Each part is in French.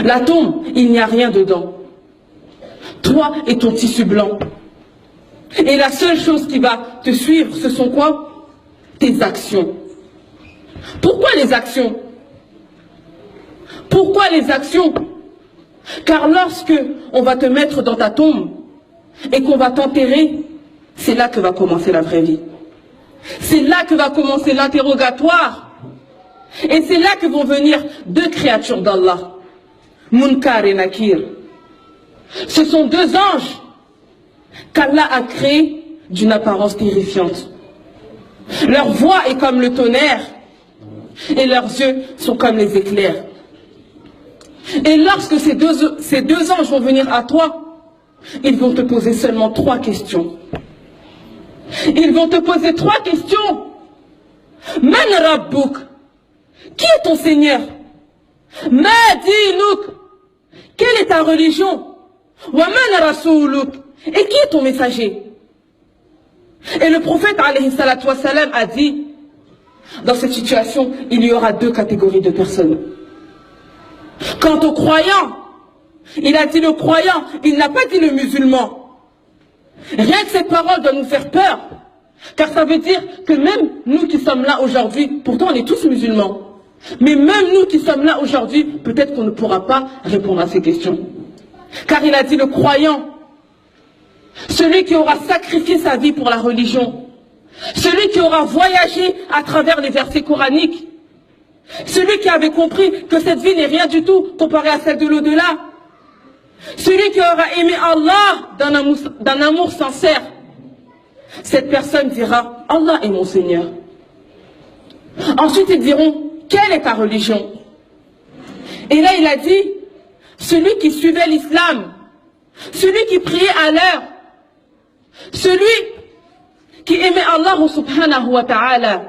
La tombe, il n'y a rien dedans. Toi et ton tissu blanc. Et la seule chose qui va te suivre, ce sont quoi? Tes actions. Pourquoi les actions? Pourquoi les actions? Car lorsque on va te mettre dans ta tombe et qu'on va t'enterrer, c'est là que va commencer la vraie vie. C'est là que va commencer l'interrogatoire. Et c'est là que vont venir deux créatures d'Allah, Munkar et Nakir. Ce sont deux anges qu'Allah a créés d'une apparence terrifiante. Leur voix est comme le tonnerre et leurs yeux sont comme les éclairs. Et lorsque ces deux anges vont venir à toi, ils vont te poser seulement 3 questions. Ils vont te poser 3 questions. Man Rabbuk? Qui est ton Seigneur? Ma dinuk? Quelle est ta religion? Wa man rasouluk? Et qui est ton messager? Et le prophète alayhi salatu wassalam a dit, dans cette situation, il y aura 2 catégories de personnes. Quant au croyant, il a dit le croyant, il n'a pas dit le musulman. Rien que cette parole doit nous faire peur, car ça veut dire que même nous qui sommes là aujourd'hui, pourtant on est tous musulmans, mais même nous qui sommes là aujourd'hui, peut-être qu'on ne pourra pas répondre à ces questions. Car il a dit le croyant, celui qui aura sacrifié sa vie pour la religion, celui qui aura voyagé à travers les versets coraniques, celui qui avait compris que cette vie n'est rien du tout comparée à celle de l'au-delà, celui qui aura aimé Allah d'un amour sincère, cette personne dira, Allah est mon Seigneur. Ensuite ils diront, quelle est ta religion? Et là il a dit, celui qui suivait l'islam, celui qui priait à l'heure, celui qui aimait Allah subhanahu wa ta'ala,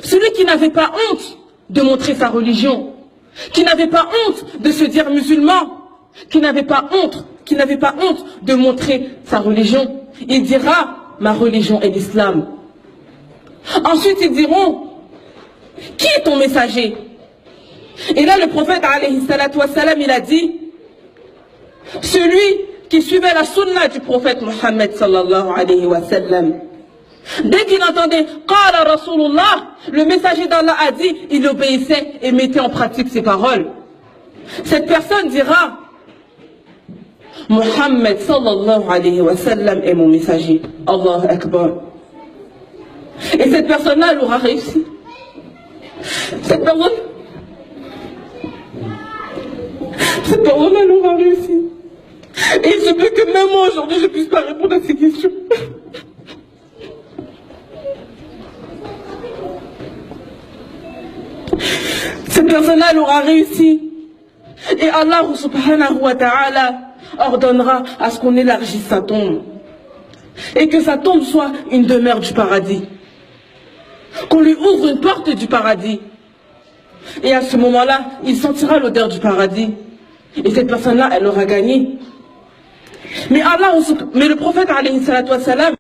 celui qui n'avait pas honte de montrer sa religion, qui n'avait pas honte de se dire musulman, qui n'avait pas honte de montrer sa religion, il dira, ma religion est l'islam. Ensuite ils diront, qui est ton messager? Et là le prophète alayhi salatu wassalam, il a dit, celui qui suivait la sunna du prophète Mohammed sallallahu alayhi wa sallam. Dès qu'il entendait Qala Rasulullah, le messager d'Allah a dit, il obéissait et mettait en pratique ses paroles. Cette personne dira, Mohammed sallallahu alayhi wa sallam est mon messager. Allahu Akbar. Et cette personne-là, elle aura réussi. Cette personne, elle aura réussi. Et il se peut que même moi aujourd'hui, je ne puisse pas répondre à ces questions. Cette personne-là, elle aura réussi. Et Allah subhanahu wa ta'ala ordonnera à ce qu'on élargisse sa tombe. Et que sa tombe soit une demeure du paradis. Qu'on lui ouvre une porte du paradis. Et à ce moment-là, il sentira l'odeur du paradis. Et cette personne-là, elle aura gagné. Mais le prophète alayhi salatu wassalam,